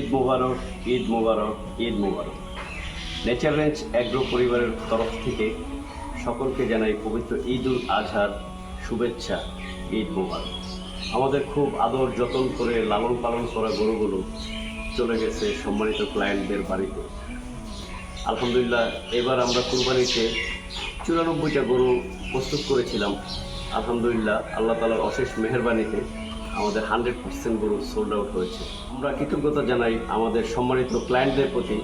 ঈদ মোবারক, ঈদ মোবারক, ঈদ মোবারক। Nature range agro পরিবারের তরফ থেকে সকলকে জানাই পবিত্র ঈদ উল আজহার শুভেচ্ছা। ঈদ মোবারক। আমাদের খুব আদর যত্ন করে লালন পালন করা গরুগুলো চলে গেছে সম্মানিত ক্লায়েন্টদের বাড়িতে। আলহামদুলিল্লাহ, এবার আমরা কুরবানিতে 94টা গরু প্রস্তুত করেছিলাম। আলহামদুলিল্লাহ, আল্লাহ তাআলার অশেষ মেহেরবানিতে আমাদের 100% গরু সোল্ড আউট হয়েছে। আমরা কৃতজ্ঞতা জানাই আমাদের সম্মানিত ক্লায়েন্টদের প্রতি,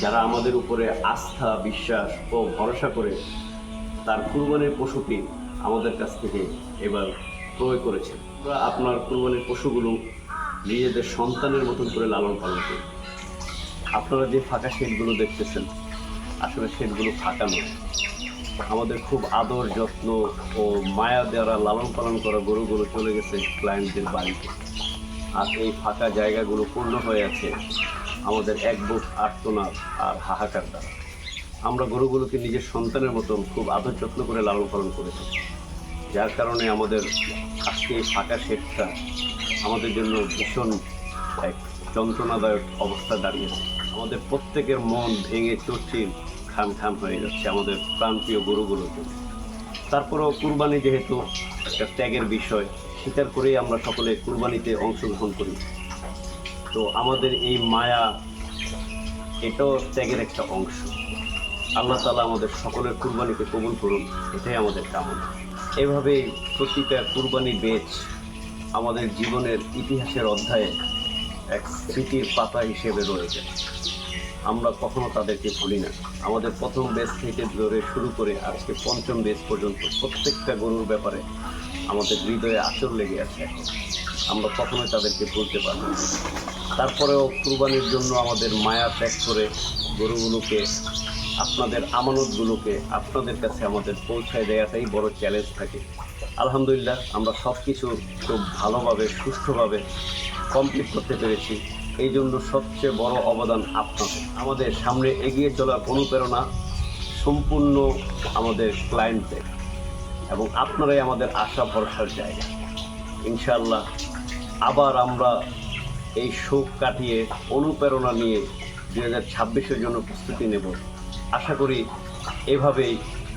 যারা আমাদের উপরে আস্থা, বিশ্বাস ও ভরসা করে তার কুরবানির পশুটি আমাদের কাছ থেকে এবার ক্রয় করেছেন। আমরা আপনার কুরবানির পশুগুলো নিজেদের সন্তানের মতন করে লালন পালন করি। আপনারা যে ফাঁকা শেডগুলো দেখতেছেন, আসলে শেডগুলো ফাঁকা নয়। আমাদের খুব আদর যত্ন ও মায়া দ্বারা লালন পালন করা গরুগুলো চলে গেছে ক্লায়েন্টদের বাড়িতে। আর এই ফাঁকা জায়গাগুলো পূর্ণ হয়ে আছে আমাদের এক বুক আর্তনাদ আর হাহাকার দ্বারা। আমরা গরুগুলোকে নিজের সন্তানের মতন খুব আদর যত্ন করে লালন পালন করেছি, যার কারণে আমাদের আজকে এই ফাঁকা শেডটা আমাদের জন্য ভীষণ এক যন্ত্রণাদায়ক অবস্থা দাঁড়িয়েছে। আমাদের প্রত্যেকের মন ভেঙে চড়চিল খান খান হয়ে যাচ্ছে আমাদের প্রাণপ্রিয় গরুগুলোর জন্য। তারপরেও কুরবানি যেহেতু একটা ত্যাগের বিষয়, স্বীকার করেই আমরা সকলে কুরবানিতে অংশগ্রহণ করি। তো আমাদের এই মায়া, এটাও ত্যাগের একটা অংশ। আল্লাহ তাআলা আমাদের সকলের কুরবানিকে কবুল করুন, এটাই আমাদের কামনা। এভাবেই প্রতিটা কুরবানি বেচ আমাদের জীবনের ইতিহাসের অধ্যায়ে এক স্মৃতির পাতা হিসেবে রয়ে যায়। আমরা কখনো তাদেরকে ভুলি না। আমাদের প্রথম বেচ থেকে ধরে শুরু করে আজকে পঞ্চম বেচ পর্যন্ত প্রত্যেকটা গরুর ব্যাপারে আমাদের হৃদয়ে আঁচড় লেগে আছে। এখন আমরা কখনোই তাদেরকে ভুলতে পারব না। তারপরেও কুরবানির জন্য আমাদের মায়া ত্যাগ করে গরুগুলোকে, আপনাদের আমানতগুলোকে আপনাদের কাছে আমাদের পৌঁছায় দেওয়াটাই বড় চ্যালেঞ্জ থাকে। আলহামদুলিল্লাহ, আমরা সব কিছু খুব ভালোভাবে সুষ্ঠুভাবে কমপ্লিট করতে পেরেছি। এই জন্য সবচেয়ে বড় অবদান আপনাদের। আমাদের সামনে এগিয়ে চলার অনুপ্রেরণা সম্পূর্ণ আমাদের ক্লায়েন্টদের, এবং আপনারাই আমাদের আশা ভরসার জায়গা। ইনশাআল্লাহ আবার আমরা এই শোক কাটিয়ে অনুপ্রেরণা নিয়ে 2026-এর জন্য প্রস্তুতি নেব। আশা করি এভাবেই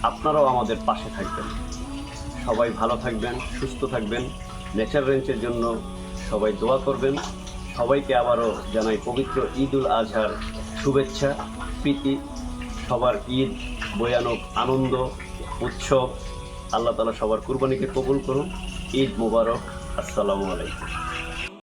আপনারাও আমাদের পাশে থাকবেন। সবাই ভালো থাকবেন, সুস্থ থাকবেন। নেচার রেঞ্চের জন্য সবাই দোয়া করবেন। সবাইকে আবারও জানাই পবিত্র ঈদ উল আজহার শুভেচ্ছা, প্রীতি। সবার ঈদ ভয়ানক আনন্দ উৎসব। আল্লাহ তাআলা সবার কুরবানিকে কবুল করুন। ঈদ মোবারক। আসসালামু আলাইকুম।